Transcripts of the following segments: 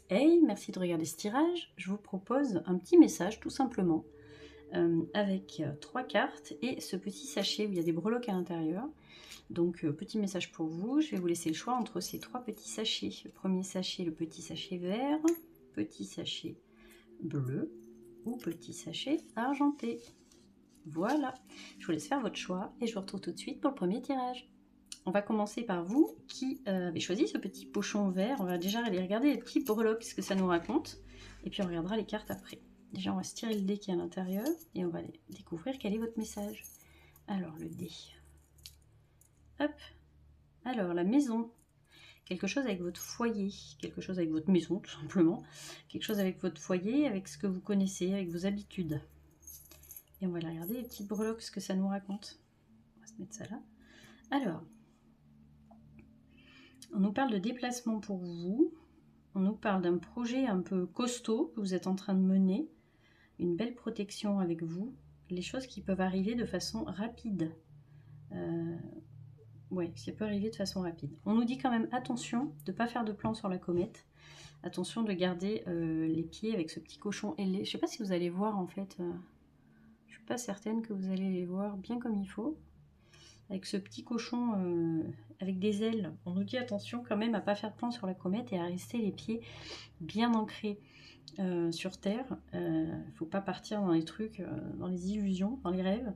Hey, merci de regarder ce tirage. Je vous propose un petit message tout simplement avec 3 cartes et ce petit sachet où il y a des breloques à l'intérieur. Donc petit message pour vous, je vais vous laisser le choix entre ces 3 petits sachets. Le premier sachet, le petit sachet vert, petit sachet bleu ou petit sachet argenté. Voilà, je vous laisse faire votre choix et je vous retrouve tout de suite pour le premier tirage. On va commencer par vous qui avez choisi ce petit pochon vert. On va déjà aller regarder les petits breloques, ce que ça nous raconte. Et puis on regardera les cartes après. Déjà, on va se tirer le dé qui est à l'intérieur et on va aller découvrir quel est votre message. Alors, le dé. Hop. Alors, la maison. Quelque chose avec votre foyer. Quelque chose avec votre maison, tout simplement. Quelque chose avec votre foyer, avec ce que vous connaissez, avec vos habitudes. Et on va aller regarder les petites breloques, ce que ça nous raconte. On va se mettre ça là. Alors, on nous parle de déplacement pour vous. On nous parle d'un projet un peu costaud que vous êtes en train de mener, une belle protection avec vous, les choses qui peuvent arriver de façon rapide. Oui, ça peut arriver de façon rapide. On nous dit quand même attention de ne pas faire de plan sur la comète, attention de garder les pieds avec ce petit cochon ailé. Je ne sais pas si vous allez voir en fait, je ne suis pas certaine que vous allez les voir bien comme il faut. Avec ce petit cochon avec des ailes, on nous dit attention quand même à ne pas faire de plan sur la comète et à rester les pieds bien ancrés sur Terre. Faut pas partir dans les trucs, dans les illusions, dans les rêves.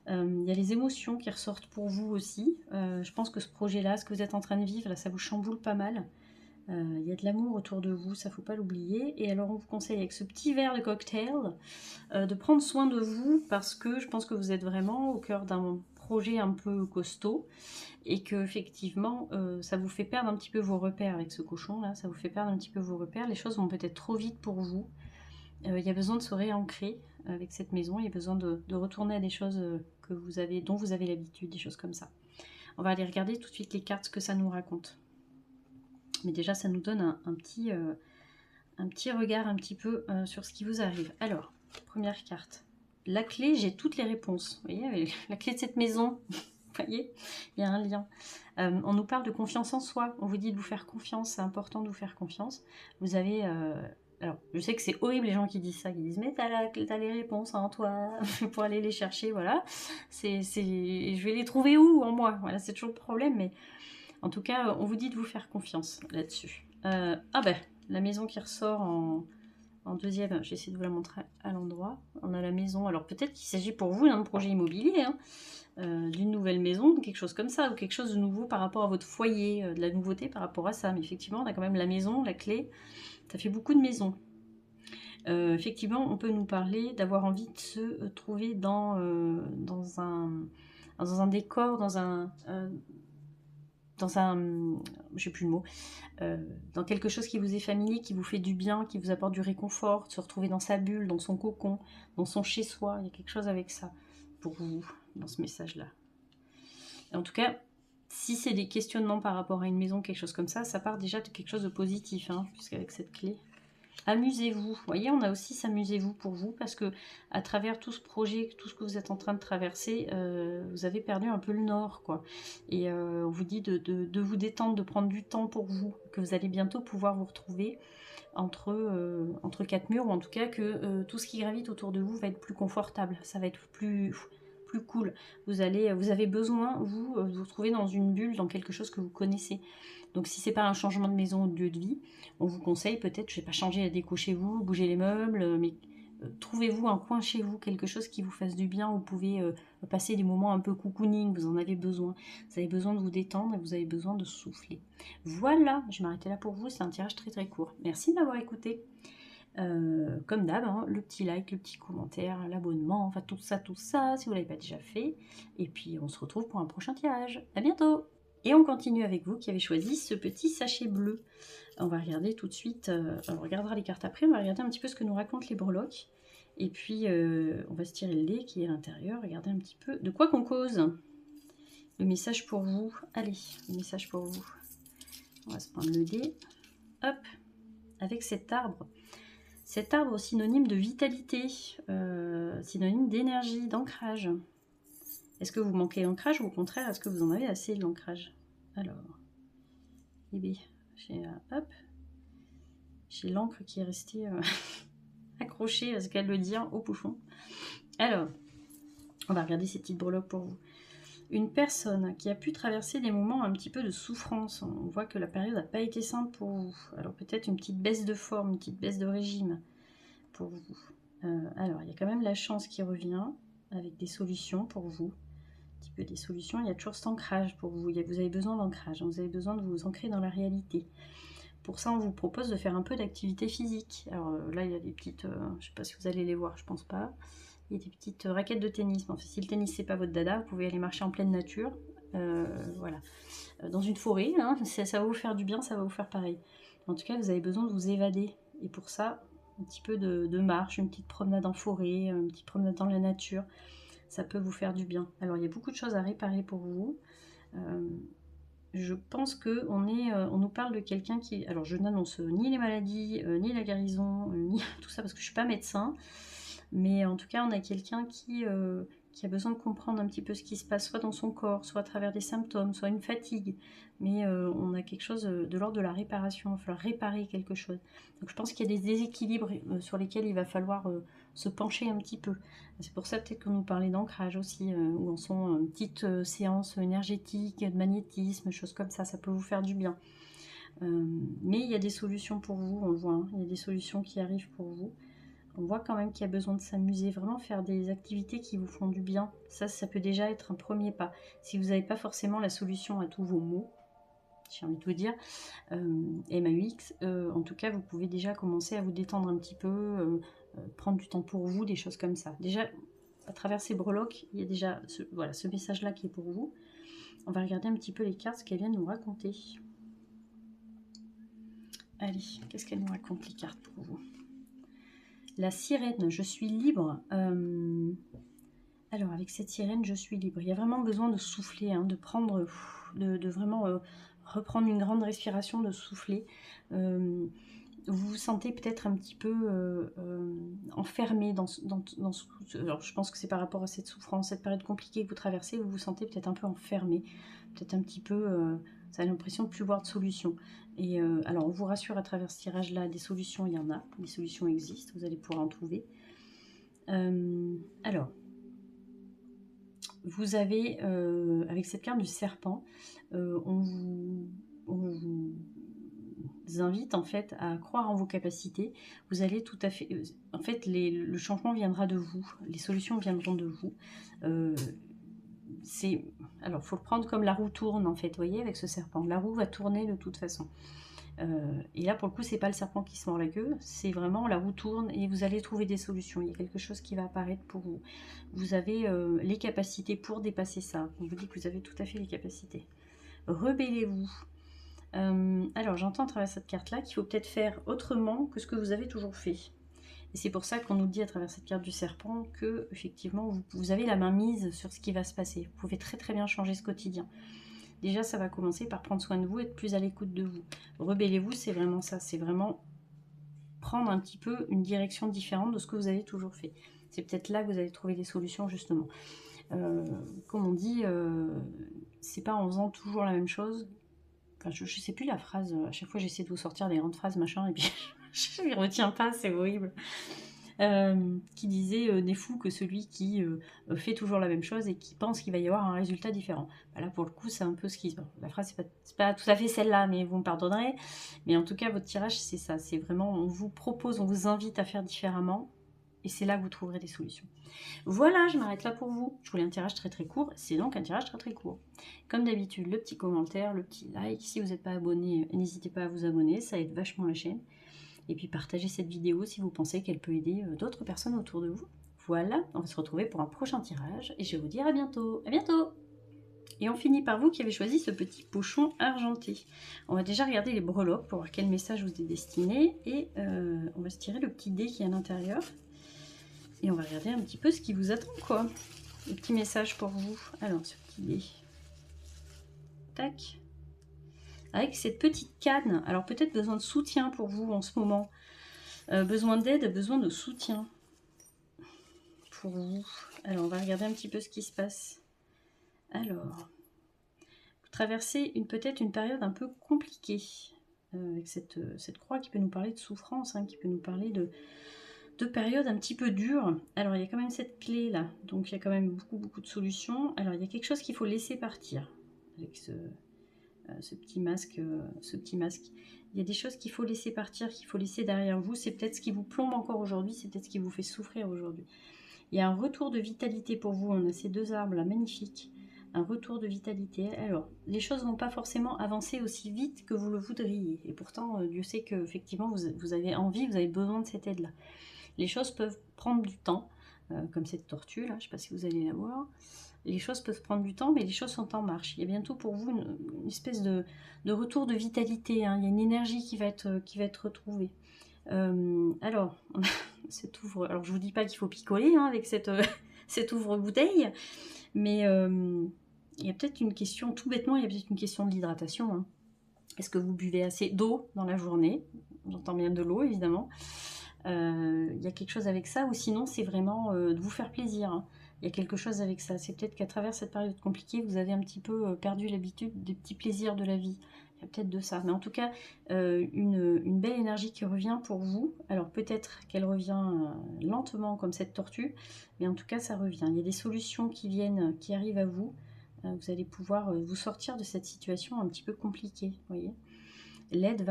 Il y a les émotions qui ressortent pour vous aussi. Je pense que ce projet-là, ce que vous êtes en train de vivre, là, ça vous chamboule pas mal. Il y a de l'amour autour de vous, ça faut pas l'oublier. Et alors on vous conseille avec ce petit verre de cocktail de prendre soin de vous parce que je pense que vous êtes vraiment au cœur d'un projet un peu costaud et que effectivement ça vous fait perdre un petit peu vos repères avec ce cochon là, ça vous fait perdre un petit peu vos repères, les choses vont peut-être trop vite pour vous. Il y a besoin de se réancrer avec cette maison, il y a besoin de retourner à des choses que vous avez, dont vous avez l'habitude, des choses comme ça. On va aller regarder tout de suite les cartes, ce que ça nous raconte. Mais déjà ça nous donne un petit regard un petit peu sur ce qui vous arrive. Alors, première carte. La clé, j'ai toutes les réponses. Vous voyez, la clé de cette maison, vous voyez, il y a un lien. On nous parle de confiance en soi. On vous dit de vous faire confiance. C'est important de vous faire confiance. Vous avez... alors, je sais que c'est horrible les gens qui disent ça, qui disent mais t'as les réponses en toi pour aller les chercher, voilà. Je vais les trouver où en moi? Voilà, c'est toujours le problème, mais en tout cas, on vous dit de vous faire confiance là-dessus. Ah ben, la maison qui ressort en deuxième, j'essaie de vous la montrer à l'endroit. On a la maison, alors peut-être qu'il s'agit pour vous d'un projet immobilier, hein, d'une nouvelle maison, quelque chose comme ça, ou quelque chose de nouveau par rapport à votre foyer, de la nouveauté par rapport à ça. Mais effectivement, on a quand même la maison, la clé, ça fait beaucoup de maisons. Effectivement, on peut nous parler d'avoir envie de se trouver dans un décor, dans un je sais plus le mot, dans quelque chose qui vous est familier, qui vous fait du bien, qui vous apporte du réconfort, de se retrouver dans sa bulle, dans son cocon, dans son chez-soi. Il y a quelque chose avec ça pour vous dans ce message-là. En tout cas, si c'est des questionnements par rapport à une maison, quelque chose comme ça part déjà de quelque chose de positif, hein, puisqu'avec cette clé. Amusez-vous. Vous voyez, on a aussi s'amusez-vous pour vous, parce que à travers tout ce projet, tout ce que vous êtes en train de traverser, vous avez perdu un peu le nord, quoi. Et on vous dit de vous détendre, de prendre du temps pour vous, que vous allez bientôt pouvoir vous retrouver entre quatre murs, ou en tout cas que tout ce qui gravite autour de vous va être plus confortable, ça va être plus cool. Vous avez besoin, vous retrouver dans une bulle, dans quelque chose que vous connaissez. Donc si c'est pas un changement de maison ou de lieu de vie, on vous conseille peut-être, je sais pas, changer la déco chez vous, bouger les meubles, mais trouvez-vous un coin chez vous, quelque chose qui vous fasse du bien, où vous pouvez passer des moments un peu cocooning, vous en avez besoin. Vous avez besoin de vous détendre et vous avez besoin de souffler. Voilà, je vais m'arrêter là pour vous, c'est un tirage très très court. Merci de m'avoir écouté. Comme d'hab, hein, le petit like, le petit commentaire, l'abonnement, enfin tout ça, si vous ne l'avez pas déjà fait. Et puis on se retrouve pour un prochain tirage. À bientôt! Et on continue avec vous qui avez choisi ce petit sachet bleu. On va regarder tout de suite, on regardera les cartes après, on va regarder un petit peu ce que nous racontent les breloques. Et puis on va se tirer le dé qui est à l'intérieur, regarder un petit peu de quoi qu'on cause. Le message pour vous, allez, le message pour vous. On va se prendre le dé, hop, avec cet arbre. Cet arbre synonyme de vitalité, synonyme d'énergie, d'ancrage. Est-ce que vous manquez d'ancrage ou au contraire, est-ce que vous en avez assez de l'ancrage? Alors, eh bien, hop. J'ai l'encre qui est restée accrochée à ce qu'elle veut dire au bouchon. Alors, on va regarder ces petites breloques pour vous. Une personne qui a pu traverser des moments un petit peu de souffrance. On voit que la période n'a pas été simple pour vous. Alors peut-être une petite baisse de forme, une petite baisse de régime pour vous. Alors, il y a quand même la chance qui revient avec des solutions pour vous. Un petit peu des solutions. Il y a toujours cet ancrage pour vous. Vous avez besoin d'ancrage. Vous avez besoin de vous ancrer dans la réalité. Pour ça, on vous propose de faire un peu d'activité physique. Alors là, il y a des petites... je ne sais pas si vous allez les voir, je pense pas. Il y a des petites raquettes de tennis. Enfin, si le tennis, c'est pas votre dada, vous pouvez aller marcher en pleine nature. Voilà. Dans une forêt, hein, ça va vous faire du bien, ça va vous faire pareil. En tout cas, vous avez besoin de vous évader. Et pour ça, un petit peu de marche, une petite promenade en forêt, une petite promenade dans la nature, ça peut vous faire du bien. Alors, il y a beaucoup de choses à réparer pour vous. Je pense qu'on on nous parle de quelqu'un qui... Alors, je n'annonce ni les maladies, ni la guérison, ni tout ça, parce que je ne suis pas médecin. Mais en tout cas, on a quelqu'un qui a besoin de comprendre un petit peu ce qui se passe, soit dans son corps, soit à travers des symptômes, soit une fatigue. Mais on a quelque chose de l'ordre de la réparation, il va falloir réparer quelque chose. Donc je pense qu'il y a des déséquilibres sur lesquels il va falloir se pencher un petit peu. C'est pour ça peut-être qu'on nous parlait d'ancrage aussi, où on sont une petite séance énergétique, de magnétisme, choses comme ça peut vous faire du bien. Mais il y a des solutions pour vous, on le voit, hein, il y a des solutions qui arrivent pour vous. On voit quand même qu'il y a besoin de s'amuser, vraiment faire des activités qui vous font du bien. Ça peut déjà être un premier pas. Si vous n'avez pas forcément la solution à tous vos maux, j'ai envie de vous dire, MAUX, en tout cas, vous pouvez déjà commencer à vous détendre un petit peu, prendre du temps pour vous, des choses comme ça. Déjà, à travers ces breloques, il y a déjà ce message-là qui est pour vous. On va regarder un petit peu les cartes, ce qu'elles viennent nous raconter. Allez, qu'est-ce qu'elles nous racontent les cartes pour vous? La sirène, je suis libre. Alors, avec cette sirène, je suis libre. Il y a vraiment besoin de souffler, hein, de prendre, de vraiment reprendre une grande respiration, de souffler. Vous vous sentez peut-être un petit peu enfermé alors, je pense que c'est par rapport à cette souffrance, cette période compliquée que vous traversez, vous vous sentez peut-être un peu enfermé, peut-être un petit peu, vous avez l'impression de ne plus voir de solution. Et alors, on vous rassure à travers ce tirage-là, des solutions, il y en a, des solutions existent, vous allez pouvoir en trouver. Alors, vous avez, avec cette carte du serpent, on vous invite en fait à croire en vos capacités. Vous allez tout à fait... en fait, le changement viendra de vous. Les solutions viendront de vous. Alors, il faut le prendre comme la roue tourne en fait, vous voyez, avec ce serpent. La roue va tourner de toute façon. Et là, pour le coup, c'est pas le serpent qui se mord la queue, c'est vraiment la roue tourne et vous allez trouver des solutions. Il y a quelque chose qui va apparaître pour vous. Vous avez les capacités pour dépasser ça. On vous dit que vous avez tout à fait les capacités. Rebellez-vous. Alors, j'entends à travers cette carte-là qu'il faut peut-être faire autrement que ce que vous avez toujours fait. Et c'est pour ça qu'on nous dit à travers cette carte du serpent que, effectivement, vous avez la main mise sur ce qui va se passer. Vous pouvez très très bien changer ce quotidien. Déjà, ça va commencer par prendre soin de vous, être plus à l'écoute de vous. Rebellez-vous, c'est vraiment ça. C'est vraiment prendre un petit peu une direction différente de ce que vous avez toujours fait. C'est peut-être là que vous allez trouver des solutions, justement. Comme on dit, c'est pas en faisant toujours la même chose. Enfin, je sais plus la phrase. À chaque fois, j'essaie de vous sortir des grandes phrases, machin, et puis je ne les retiens pas, c'est horrible. Qui disait n'est fou que celui qui fait toujours la même chose et qui pense qu'il va y avoir un résultat différent. Bah là, pour le coup, c'est un peu ce qui... Bon, la phrase, c'est pas tout à fait celle-là, mais vous me pardonnerez. Mais en tout cas, votre tirage, c'est ça. C'est vraiment, on vous propose, on vous invite à faire différemment. Et c'est là que vous trouverez des solutions. Voilà, je m'arrête là pour vous. Je voulais un tirage très très court. C'est donc un tirage très très court. Comme d'habitude, le petit commentaire, le petit like. Si vous n'êtes pas abonné, n'hésitez pas à vous abonner. Ça aide vachement la chaîne. Et puis partagez cette vidéo si vous pensez qu'elle peut aider d'autres personnes autour de vous. Voilà, on va se retrouver pour un prochain tirage. Et je vais vous dire à bientôt. À bientôt! Et on finit par vous qui avez choisi ce petit pochon argenté. On va déjà regarder les breloques pour voir quel message vous est destiné. Et on va se tirer le petit dé qui est à l'intérieur. Et on va regarder un petit peu ce qui vous attend, quoi. Le petit message pour vous. Alors, ce petit dé. Tac. Avec cette petite canne. Alors, peut-être besoin de soutien pour vous en ce moment. Besoin d'aide, besoin de soutien. Pour vous. Alors, on va regarder un petit peu ce qui se passe. Alors, vous traversez peut-être une période un peu compliquée. avec cette croix qui peut nous parler de souffrance, hein, qui peut nous parler de périodes un petit peu dures. Alors il y a quand même cette clé là, donc il y a quand même beaucoup de solutions. Alors il y a quelque chose qu'il faut laisser partir avec ce petit masque, Il y a des choses qu'il faut laisser partir, qu'il faut laisser derrière vous. C'est peut-être ce qui vous plombe encore aujourd'hui, c'est peut-être ce qui vous fait souffrir aujourd'hui. Il y a un retour de vitalité pour vous. On a ces deux arbres là, magnifiques. Un retour de vitalité. Alors, les choses ne vont pas forcément avancer aussi vite que vous le voudriez. Et pourtant, Dieu sait qu'effectivement, vous avez envie, vous avez besoin de cette aide-là. Les choses peuvent prendre du temps, comme cette tortue là, je ne sais pas si vous allez la voir. Les choses peuvent prendre du temps, mais les choses sont en marche. Il y a bientôt pour vous une espèce de retour de vitalité, hein. Il y a une énergie qui va être retrouvée. Alors, cet ouvre. Alors, je vous dis pas qu'il faut picoler, hein, avec cette ouvre-bouteille, mais il y a peut-être une question, tout bêtement, il y a peut-être une question de l'hydratation, hein. Est-ce que vous buvez assez d'eau dans la journée? J'entends bien de l'eau, évidemment. Il y a quelque chose avec ça, ou sinon, c'est vraiment de vous faire plaisir, hein. Il y a quelque chose avec ça. C'est peut-être qu'à travers cette période compliquée, vous avez un petit peu perdu l'habitude des petits plaisirs de la vie. Il y a peut-être de ça. Mais en tout cas, une belle énergie qui revient pour vous. Alors peut-être qu'elle revient lentement comme cette tortue, mais en tout cas, ça revient. Il y a des solutions qui viennent, qui arrivent à vous. Vous allez pouvoir vous sortir de cette situation un petit peu compliquée, vous voyez. L'aide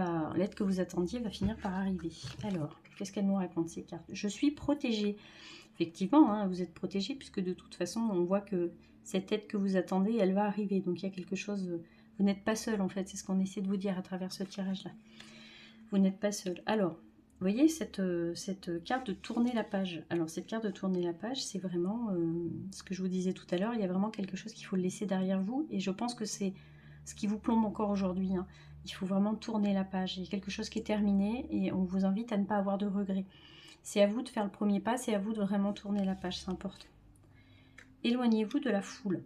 que vous attendiez va finir par arriver. Alors, qu'est-ce qu'elles nous racontent ces cartes? Je suis protégée. Effectivement, hein, vous êtes protégé puisque de toute façon, on voit que cette aide que vous attendez, elle va arriver. Donc, il y a quelque chose... Vous n'êtes pas seul, en fait. C'est ce qu'on essaie de vous dire à travers ce tirage-là. Vous n'êtes pas seul. Alors, vous voyez cette carte de tourner la page. Alors, cette carte de tourner la page, c'est vraiment ce que je vous disais tout à l'heure. Il y a vraiment quelque chose qu'il faut laisser derrière vous. Et je pense que c'est ce qui vous plombe encore aujourd'hui, hein. Il faut vraiment tourner la page. Il y a quelque chose qui est terminé et on vous invite à ne pas avoir de regrets. C'est à vous de faire le premier pas, c'est à vous de vraiment tourner la page, c'est important. Éloignez-vous de la foule.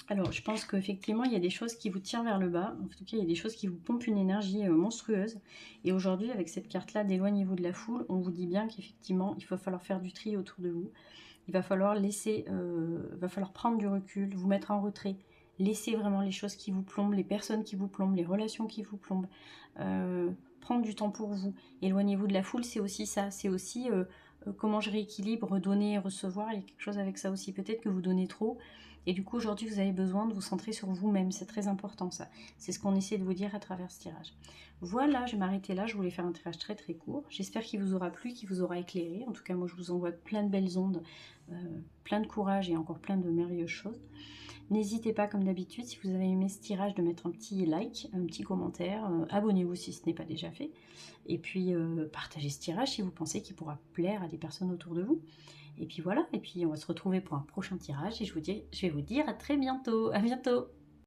Alors, je pense qu'effectivement, il y a des choses qui vous tirent vers le bas. En tout cas, il y a des choses qui vous pompent une énergie monstrueuse. Et aujourd'hui, avec cette carte-là d'éloignez-vous de la foule, on vous dit bien qu'effectivement, il va falloir faire du tri autour de vous. Il va falloir prendre du recul, vous mettre en retrait. Laissez vraiment les choses qui vous plombent, les personnes qui vous plombent, les relations qui vous plombent. Prendre du temps pour vous. Éloignez-vous de la foule, c'est aussi ça. C'est aussi comment je rééquilibre, donner et recevoir. Il y a quelque chose avec ça aussi. Peut-être que vous donnez trop. Et du coup, aujourd'hui, vous avez besoin de vous centrer sur vous-même. C'est très important, ça. C'est ce qu'on essaie de vous dire à travers ce tirage. Voilà, je vais m'arrêter là. Je voulais faire un tirage très très court. J'espère qu'il vous aura plu, qu'il vous aura éclairé. En tout cas, moi, je vous envoie plein de belles ondes, plein de courage et encore plein de merveilleuses choses. N'hésitez pas, comme d'habitude, si vous avez aimé ce tirage, de mettre un petit like, un petit commentaire. Abonnez-vous si ce n'est pas déjà fait. Et puis, partagez ce tirage si vous pensez qu'il pourra plaire à des personnes autour de vous. Et puis voilà, et puis on va se retrouver pour un prochain tirage. Et je vais vous dire à très bientôt. À bientôt.